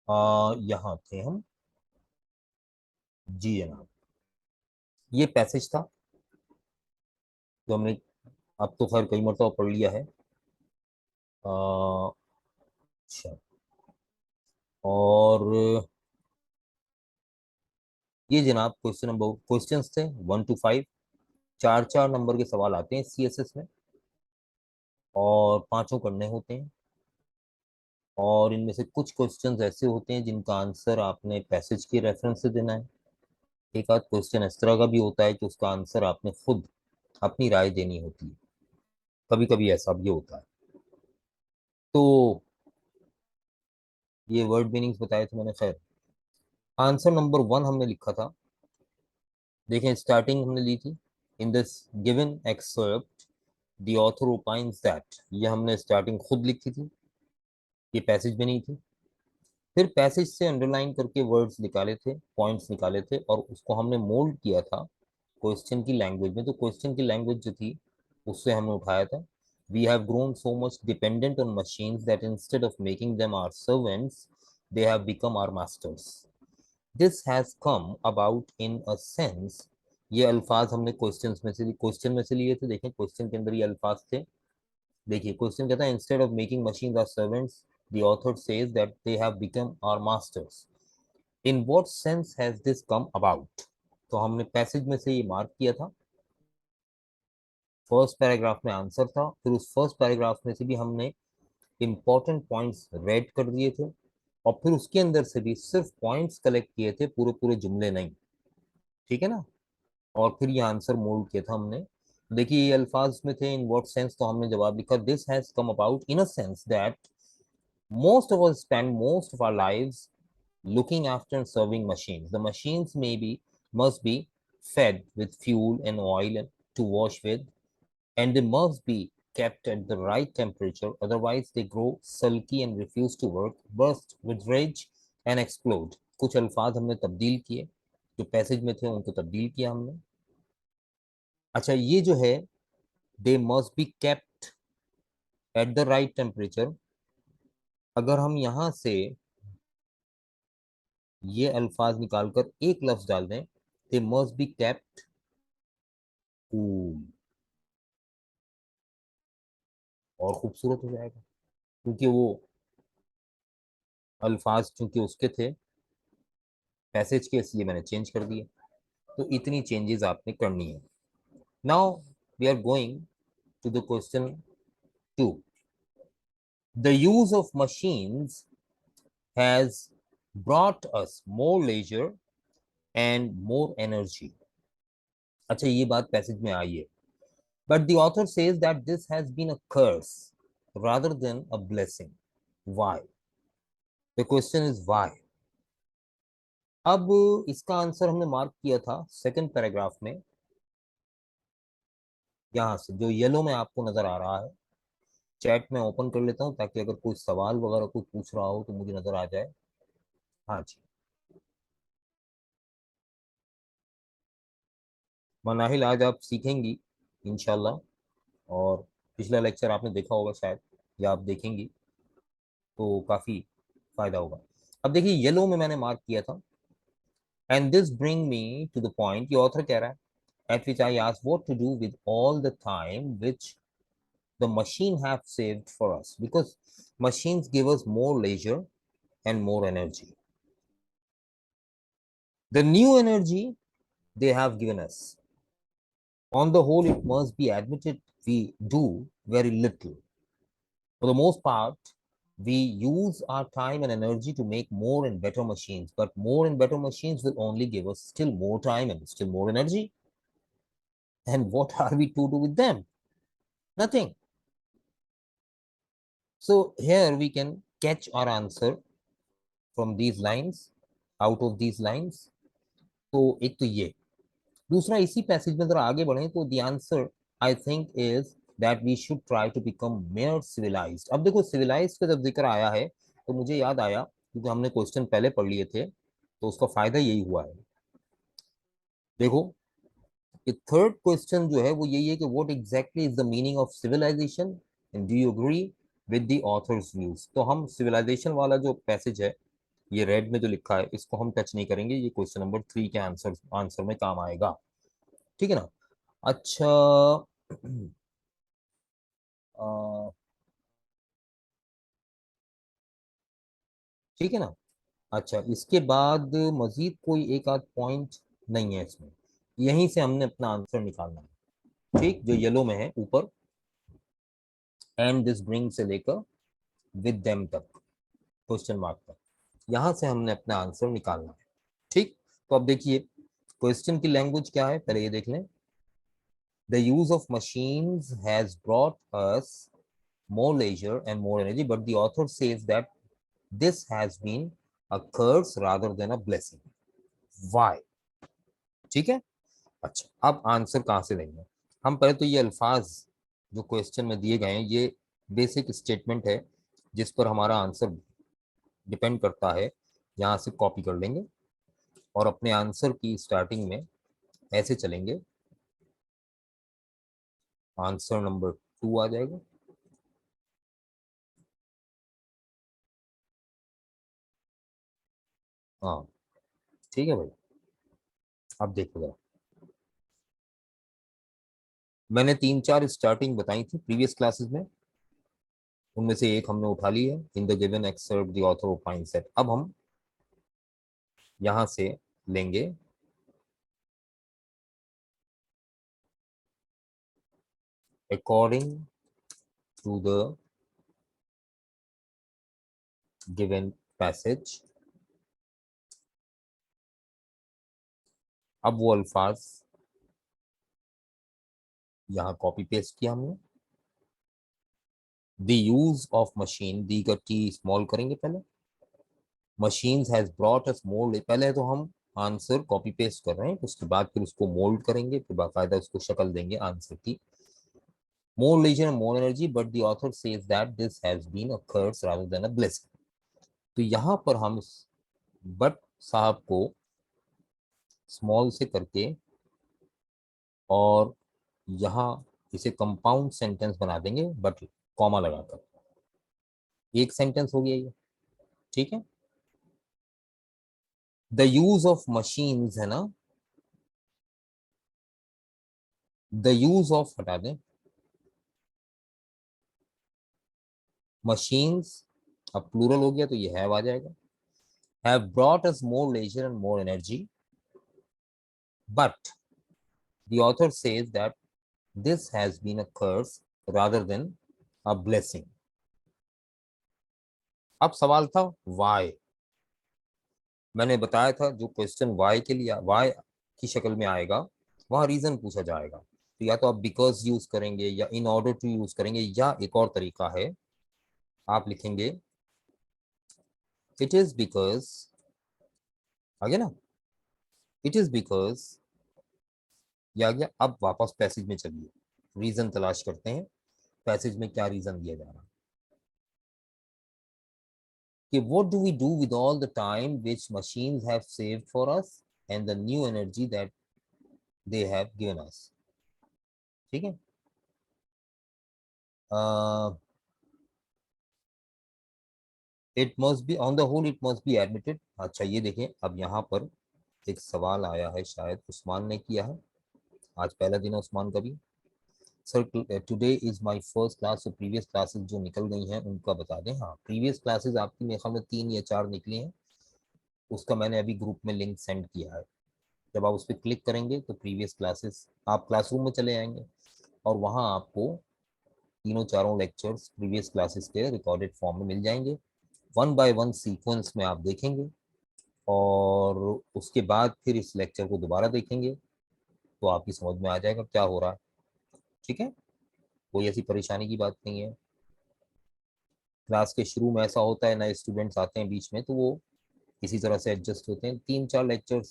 यहाँ थे हम। जी जनाब, ये पैसेज था जो हमने अब तो खैर कई मरतबा पढ़ लिया है। अच्छा। और ये जनाब क्वेश्चंस थे 1 to 5। चार चार नंबर के सवाल आते हैं सीएसएस में, और पांचों करने होते हैं। और इनमें से कुछ क्वेश्चंस ऐसे होते हैं जिनका आंसर आपने पैसेज के रेफरेंस से देना है। एक आध क्वेश्चन इस तरह का भी होता है कि उसका आंसर आपने खुद अपनी राय देनी होती है। कभी कभी ऐसा भी होता है। तो ये वर्ड मीनिंग्स बताए थे मैंने। खैर, आंसर नंबर 1 हमने लिखा था। देखें, स्टार्टिंग हमने ली थी। In this given excerpt the author opines that, ये हमने स्टार्टिंग खुद लिखी थी, ये पैसेज में नहीं थी। फिर पैसेज से अंडरलाइन करके वर्ड्स निकाले थे, पॉइंट्स निकाले थे, और उसको हमने मोल्ड किया था क्वेश्चन की लैंग्वेज में। तो क्वेश्चन की लैंग्वेज जो थी उससे हमने उठाया था। We have grown so much dependent on machines that instead of making them our servants they have become our masters. This has come about in a sense. ये अल्फाज हमने क्वेश्चन में से लिए थे। देखें, क्वेश्चन के अंदर ये अल्फाज थे। देखिए, क्वेश्चन कहता है instead of making machine are servants the author says that they have become our masters. In what sense has this come about. तो हमने पैसेज में से ये मार्क किया था। फर्स्ट पैराग्राफ में आंसर था, फिर उस फर्स्ट पैराग्राफ में से भी हमने इंपॉर्टेंट पॉइंट्स रेड कर दिए थे, और फिर उसके अंदर से भी सिर्फ पॉइंट्स कलेक्ट किए थे, पूरे पूरे जुमले नहीं। ठीक है ना। और फिर ये आंसर मोल्ड किया था हमने। देखिए, ये अल्फाज में थे इन व्हाट सेंस, तो हमने जवाब लिखा this has come about in a sense that most of us spend most of our lives looking after and serving machines. The machines must be fed with fuel and oil to wash with, and they must be kept at the right temperature. Otherwise, they grow sulky and refuse to work, burst with rage, and explode. कुछ अल्फाज हमने तब्दील किए, जो passage में थे उनको तब्दील किया हमने। अच्छा, ये जो है they must be kept at the right temperature, अगर हम यहां से ये अल्फाज निकालकर एक लफ्ज डाल दें, they must be kept cool, और खूबसूरत हो जाएगा। क्योंकि वो अल्फाज चूंकि उसके थे पैसेज के, इसलिए मैंने चेंज कर दिए। तो इतनी चेंजेस आपने करनी है। Now we are going to the question 2। The use of machines has brought us more leisure and more energy। अच्छा, ये बात पैसेज में आई है। But the author says that this has been a curse rather than a blessing. Why? The question is why? अब इसका answer हमने mark किया था सेकंड पैराग्राफ में, यहां से जो येलो में आपको नजर आ रहा है। चैट में ओपन कर लेता हूं ताकि अगर कोई सवाल वगैरह कोई पूछ रहा हो तो मुझे नजर आ जाए। हाँ जी। मनाहिल, आज आप सीखेंगी इंशाल्लाह। और पिछला लेक्चर आपने देखा होगा शायद, या आप देखेंगी, तो काफी फायदा होगा। अब देखिए, येलो में मैंने मार्क किया था। And this bring me to the point, ये ऑथर कह रहा है, at which I asked what to do with all the time which the machine have saved for us, because machines give us more leisure and more energy. The new energy they have given us, on the whole, it must be admitted we do very little. For the most part, we use our time and energy to make more and better machines, but more and better machines will only give us still more time and still more energy. And what are we to do with them? Nothing. So here we can catch our answer from these lines, out of these lines। तो एक तो ये, दूसरा इसी passage में अगर आगे बढ़े तो the answer I think is that we should try to become more civilised. अब देखो, सिविलाइज्ड का जब जिक्र आया है तो मुझे याद आया, क्योंकि हमने क्वेश्चन पहले पढ़ लिए थे, तो उसका फायदा यही हुआ है। देखो, ये थर्ड क्वेश्चन जो है वो यही है कि what exactly is the meaning of civilisation and do you agree with the author's views. तो हम सिविलाइजेशन वाला जो पैसेज है ये रेड में जो लिखा है इसको हम टच नहीं करेंगे, ये क्वेश्चन नंबर 3 के आंसर में काम आएगा। ठीक है ना। अच्छा ठीक है ना। अच्छा, इसके बाद मजीद कोई एक आध पॉइंट नहीं है इसमें, यहीं से हमने अपना आंसर निकालना है। ठीक, जो येलो में है ऊपर, एंड दिस ब्रिंग से लेकर विद देम तक, क्वेश्चन मार्क तक, यहां से हमने अपना आंसर निकालना है। ठीक, तो अब देखिए क्वेश्चन की लैंग्वेज क्या है, पहले ये देख लें। The use of machines has brought us more leisure and more energy, but the author says that this has been a curse rather than a blessing. Why? ठीक है। अच्छा, अब आंसर कहाँ से लेंगे हम? पहले तो ये अल्फाज जो क्वेश्चन में दिए गए हैं, ये बेसिक स्टेटमेंट है जिस पर हमारा आंसर डिपेंड करता है। यहाँ से कॉपी कर लेंगे और अपने आंसर की स्टार्टिंग में ऐसे चलेंगे, आंसर नंबर 2 आ जाएगा। हाँ, ठीक है भाई। अब देखो जरा, मैंने 3 4 स्टार्टिंग बताई थी प्रीवियस क्लासेस में, उनमें से एक हमने उठा ली है। In the given excerpt the author opines that, अब हम यहां से लेंगे according to the given passage. अब वो अल्फाज यहाँ कॉपी पेस्ट किया हमने। The use of machine, the का टी स्मॉल करेंगे पहले। Machines has brought us mould, पहले तो हम आंसर कॉपी पेस्ट कर रहे हैं, उसके बाद फिर उसको मोल्ड करेंगे, फिर बाकायदा उसको शक्ल देंगे आंसर की। More leisure and more energy, but the author says that this has been a curse rather than a blessing. तो यहाँ पर हम बट साहब को स्मॉल से करके और यहाँ इसे कंपाउंड सेंटेंस बना देंगे, बट कॉमा लगाकर एक सेंटेंस हो गया ये। ठीक है। द यूज ऑफ मशीन्स है ना, द यूज ऑफ हटा दें, मशीन्स अब प्लूरल हो गया तो ये हैव आ जाएगा। Have brought us more leisure and more energy, but the author says that this has been a curse rather than a blessing. अब सवाल था why। मैंने बताया था जो क्वेश्चन why के लिए why की शक्ल में आएगा, वहां रीजन पूछा जाएगा। तो या तो आप बिकॉज यूज करेंगे या इन ऑर्डर टू यूज करेंगे, या एक और तरीका है, आप लिखेंगे इट इज बिकॉज, आगे ना, इट इज बिकॉज, ये आ गया। अब वापस पैसेज में चलिए, रीजन तलाश करते हैं, पैसेज में क्या रीजन दिया जा रहा है कि what do we do with all the time which machines have saved for us and the new energy that they have given us। ठीक है। It must be on the whole, it must be admitted. अच्छा, ये देखें, अब यहाँ पर एक सवाल आया है, शायद उस्मान ने किया है। आज पहला दिन है उस्मान का भी। Sir today is my first class, तो प्रीवियस क्लासेस जो निकल गई हैं उनका बता दें। हाँ, प्रीवियस क्लासेस आपकी मेरे ख्याल में 3 या 4 निकली हैं, उसका मैंने अभी ग्रुप में लिंक सेंड किया है। जब आप उस पर क्लिक करेंगे तो प्रीवियस क्लासेस, आप क्लासरूम में चले जाएंगे और वहाँ आपको तीनों चारों लेक्चर्स प्रीवियस क्लासेस के रिकॉर्डेड फॉर्म में मिल जाएंगे। वन बाय वन सीक्वेंस में आप देखेंगे और उसके बाद फिर इस लेक्चर को दोबारा देखेंगे तो आपकी समझ में आ जाएगा क्या हो रहा है। ठीक है, कोई ऐसी परेशानी की बात नहीं है। क्लास के शुरू में ऐसा होता है, नए स्टूडेंट्स आते हैं बीच में तो वो इसी तरह से एडजस्ट होते हैं। 3 4 लेक्चर्स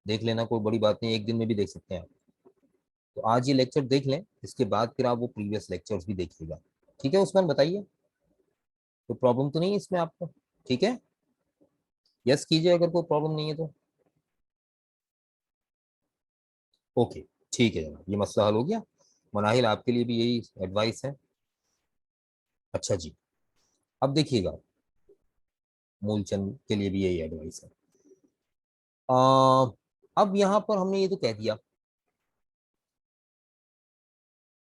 देख लेना, कोई बड़ी बात नहीं, एक दिन में भी देख सकते हैं आप। तो आज ये लेक्चर देख लें, इसके बाद फिर आप वो प्रीवियस लेक्चर्स भी देखिएगा। ठीक है उस्मान, बताइए कोई प्रॉब्लम तो नहीं है इसमें आपको? ठीक है, यस कीजिए अगर कोई प्रॉब्लम नहीं है तो। ओके, ठीक है जनाब, ये मसला हल हो गया। मनाहिल, आपके लिए भी यही एडवाइस है। अच्छा जी, अब देखिएगा, मूलचंद के लिए भी यही एडवाइस है। अब यहां पर हमने ये तो कह दिया,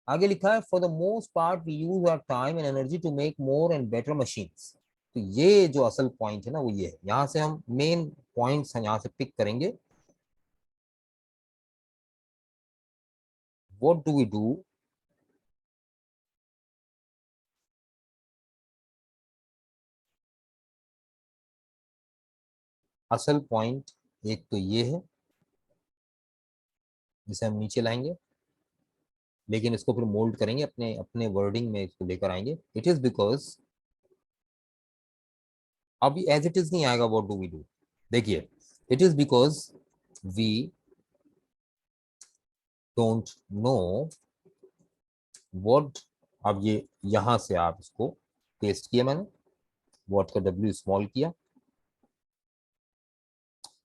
आगे लिखा है for the most part we use our time and energy to make more and better machines. तो ये जो असल पॉइंट है ना वो ये है, यहाँ से हम मेन पॉइंट्स हैं यहाँ से पिक करेंगे। व्हाट डू वी डू, असल पॉइंट एक तो ये है जिसे हम नीचे लाएंगे, लेकिन इसको फिर मोल्ड करेंगे अपने अपने वर्डिंग में, इसको लेकर आएंगे। इट इज बिकॉज, अभी एज इट इज नहीं आएगा व्हाट डू वी डू, देखिए it is because we don't know what. अब ये यहां से आप इसको पेस्ट किया मैंने, व्हाट का डब्ल्यू स्मॉल किया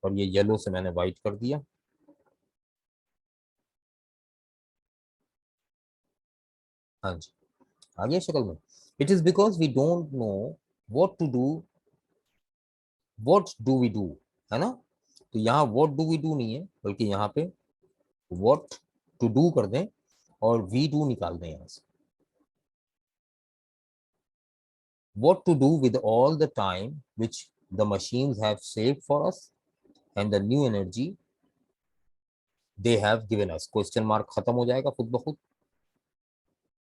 और ये येलो से मैंने व्हाइट कर दिया। हाँ जी, आ गया शक्ल में। It is because we don't know what to do, what do we do, है ना। तो यहाँ व्हाट डू वी डू नहीं है, बल्कि यहाँ पे व्हाट टू डू कर दें और वी डू निकाल दें यहाँ से। What to do with all the time which the machines have saved for us and the new energy they have given us। Question mark खत्म हो जाएगा खुद ब खुद,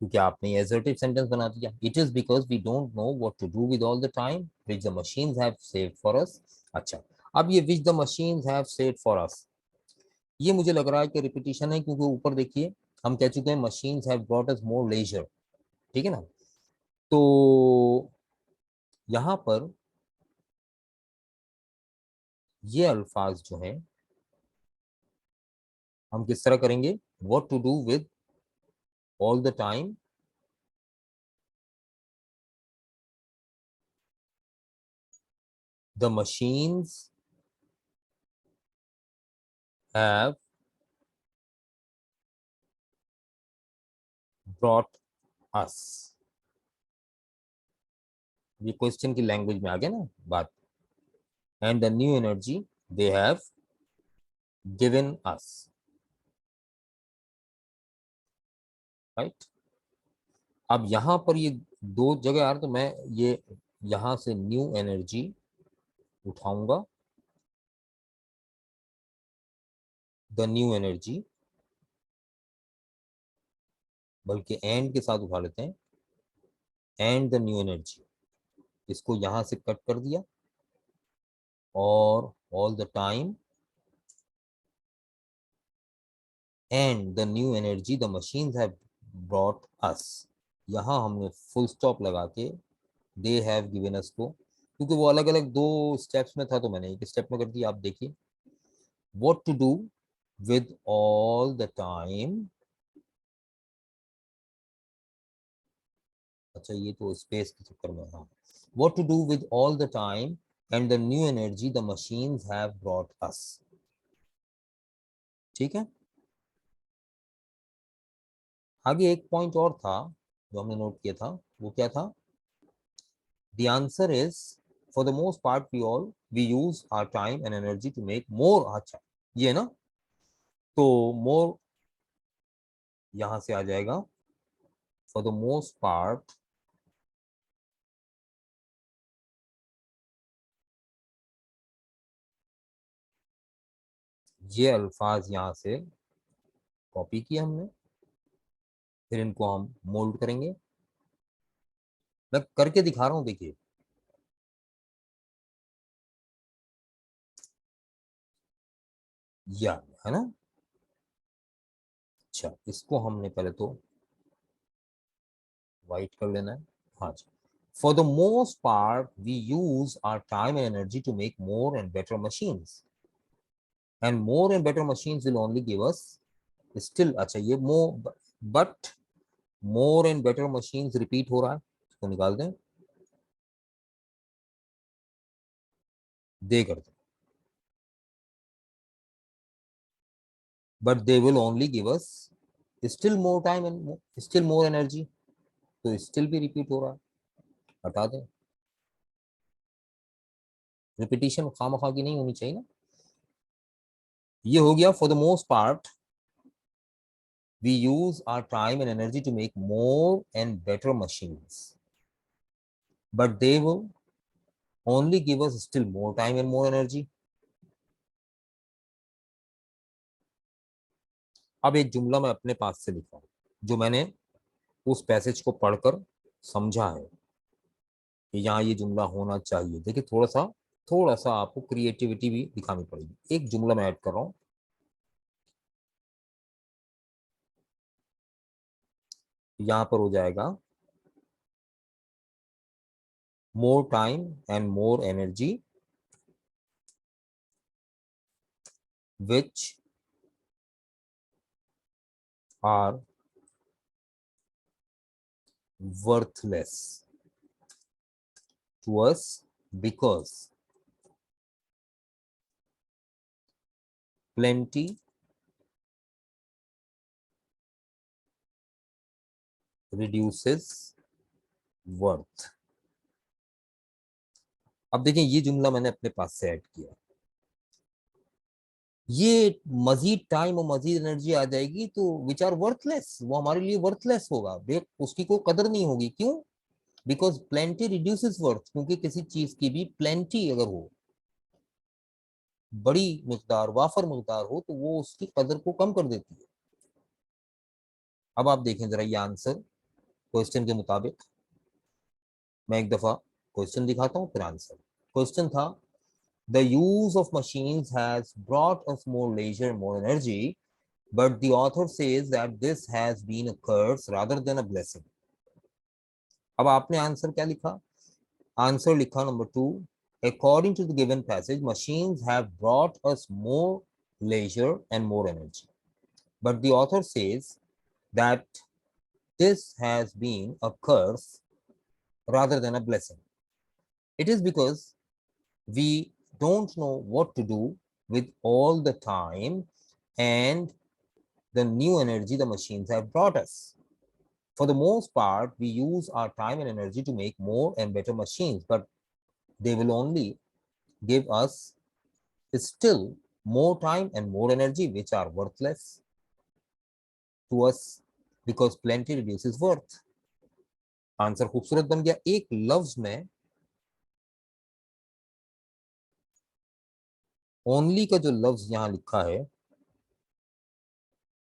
क्योंकि आपने एजर्टिव सेंटेंस बना दिया। It is because we don't know what to do with all the time which the machines have saved for us. अच्छा, अब ये which the machines have saved for us, ये मुझे लग रहा है कि रिपीटिशन है, क्योंकि ऊपर देखिए हम कह चुके हैं machines have brought us more leisure, ठीक है ना। तो यहाँ पर ये अल्फाज जो है हम किस तरह करेंगे, what to do with all the time the machines have brought us। ये क्वेश्चन की लैंग्वेज में आ गया ना बात। And the new energy they have given us, right. अब यहां पर ये दो जगह यार, तो मैं ये यहां से न्यू एनर्जी उठाऊंगा, द न्यू एनर्जी, बल्कि एंड के साथ उठा लेते हैं, एंड द न्यू एनर्जी, इसको यहां से कट कर दिया और all the time and the new energy the machines have brought अस। यहाँ हमने फुल स्टॉप लगा के दे हैव गिवन अस को, क्योंकि वो अलग अलग दो स्टेप्स में था तो मैंने एक स्टेप में कर दिया। आप देखिए what to do with all the time, अच्छा ये तो स्पेस के चक्कर में, हाँ, what to do with all the time and the new energy the machines have brought us, ठीक है। आगे एक पॉइंट और था जो हमने नोट किया था, वो क्या था, the answer is for the most part we use our time and energy to make more। अच्छा ये ना, तो more यहां से आ जाएगा, for the most part ये अल्फाज यहां से कॉपी किया हमने, फिर इनको हम मोल्ड करेंगे। मैं करके दिखा रहा हूं, देखिए या, है ना। अच्छा इसको हमने पहले तो वाइट कर लेना है। हाँ जी, for the most part we use our time and energy to make more and better machines and more and better machines will only give us still। अच्छा ये but more and better machines repeat हो रहा है, इसको निकाल दें, दे कर दें, but they will only give us still more time and still more energy. तो स्टिल भी रिपीट हो रहा है, हटा दें। रिपीटिशन खामखा की नहीं होनी चाहिए ना। ये हो गया for the most part we use our time and energy to make more and better machines, but they will only give us still more time and more energy. अब एक जुमला मैं अपने पास से लिखा हूं जो मैंने उस पैसेज को पढ़कर समझा है कि यहाँ ये जुमला होना चाहिए। देखिए थोड़ा सा आपको क्रिएटिविटी भी दिखानी पड़ेगी। एक जुमला मैं ऐड कर रहा हूँ। यहाँ पर हो जाएगा more time and more energy which are worthless to us because plenty reduces worth। अब देखिए ये जुमला मैंने अपने पास से ऐड किया। ये मजीद टाइम और मजीद एनर्जी आ जाएगी तो विच आर वर्थलेस, वो हमारे लिए वर्थलेस होगा, देख उसकी कोई कदर नहीं होगी। क्यों? बिकॉज प्लेंटी रिड्यूसेस वर्थ, क्योंकि किसी चीज की भी प्लेंटी अगर हो, बड़ी मिकदार वाफर मिकदार हो, तो वो उसकी कदर को कम कर देती है। अब आप देखें जरा ये आंसर क्वेश्चन के मुताबिक। मैं एक दफा क्वेश्चन दिखाता हूँ फिर आंसर। क्वेश्चन था the use of machines has brought us more leisure, more energy, but the author says that this has been a curse rather than a blessing। अब आपने आंसर क्या लिखा? आंसर लिखा number 2, according to the given passage machines have brought us more leisure and more energy, but the author says that this has been a curse rather than a blessing। It is because we don't know what to do with all the time and the new energy the machines have brought us. For the most part, we use our time and energy to make more and better machines, but they will only give us still more time and more energy, which are worthless to us because plenty reduces worth। Answer खूबसूरत बन गया। एक लफ्ज में only का जो लफ्ज यहां लिखा है,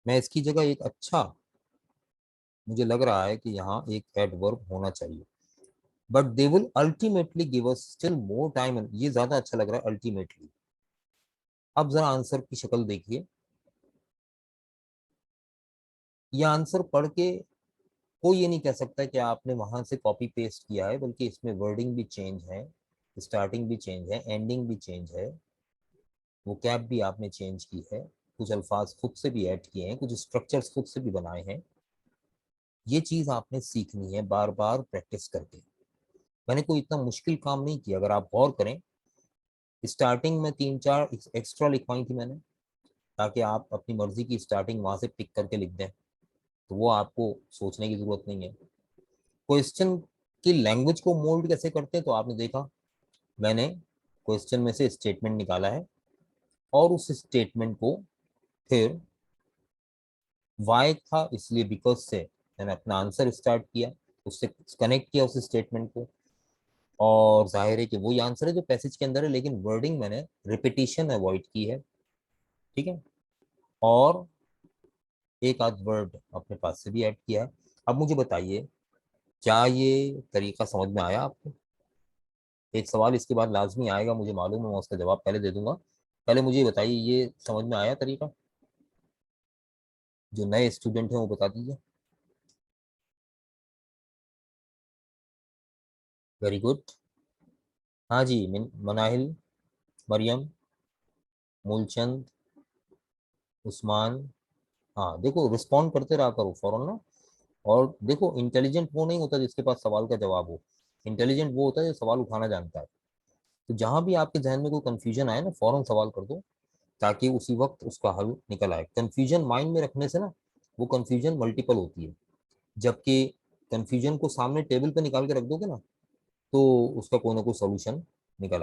मैं इसकी जगह एक अच्छा, मुझे लग रहा है कि यहाँ एक एडवर्ब होना चाहिए, but they will ultimately give us still more time. ये ज्यादा अच्छा लग रहा है अल्टीमेटली। अब जरा आंसर की शक्ल देखिए। ये आंसर पढ़ के कोई ये नहीं कह सकता कि आपने वहां से कॉपी पेस्ट किया है, बल्कि इसमें वर्डिंग भी चेंज है, स्टार्टिंग भी चेंज है, एंडिंग भी चेंज है, वो कैप भी आपने चेंज की है, कुछ अल्फाज खुद से भी ऐड किए हैं, कुछ स्ट्रक्चर्स खुद से भी बनाए हैं। ये चीज आपने सीखनी है बार बार प्रैक्टिस करके। मैंने कोई इतना मुश्किल काम नहीं किया। अगर आप गौर करें, स्टार्टिंग में 3-4 एक्स्ट्रा लिखवाई थी मैंने, ताकि आप अपनी मर्जी की स्टार्टिंग वहां से पिक करके लिख दें, तो वो आपको सोचने की जरूरत नहीं है। क्वेश्चन की लैंग्वेज को मोल्ड कैसे करते हैं, तो आपने देखा मैंने क्वेश्चन में से स्टेटमेंट निकाला है और उस स्टेटमेंट को फिर वाई था इसलिए बिकॉज से मैंने अपना आंसर स्टार्ट किया, उससे कनेक्ट किया उस स्टेटमेंट को, और जाहिर है कि वही आंसर है जो पैसेज के अंदर है, लेकिन वर्डिंग मैंने रिपीटिशन अवॉइड की है। ठीक है, और एक आध वर्ड अपने पास से भी ऐड किया है। अब मुझे बताइए, क्या ये तरीका समझ में आया आपको? एक सवाल इसके बाद लाजमी आएगा, मुझे मालूम है, मैं उसका जवाब पहले दे दूंगा। पहले मुझे ये बताइए, ये समझ में आया तरीका? जो नए स्टूडेंट हैं वो बता दीजिए। Very good. हाँ जी, मनाहिल, मरियम, मूलचंद, उस्मान। हाँ देखो, रिस्पॉन्ड करते रहा करो फौरन ना। और देखो, इंटेलिजेंट वो नहीं होता जिसके पास सवाल का जवाब हो, इंटेलिजेंट वो होता है जो सवाल उठाना जानता है। तो जहां भी आपके जहन में कोई कंफ्यूजन आए ना, फौरन सवाल कर दो, ताकि उसी वक्त उसका हल निकल आए। कंफ्यूजन माइंड में रखने से ना, वो कंफ्यूजन मल्टीपल होती है, जबकि कंफ्यूजन को सामने टेबल पे निकाल के रख दोगे ना, तो उसका कोई ना कोई सोल्यूशन निकल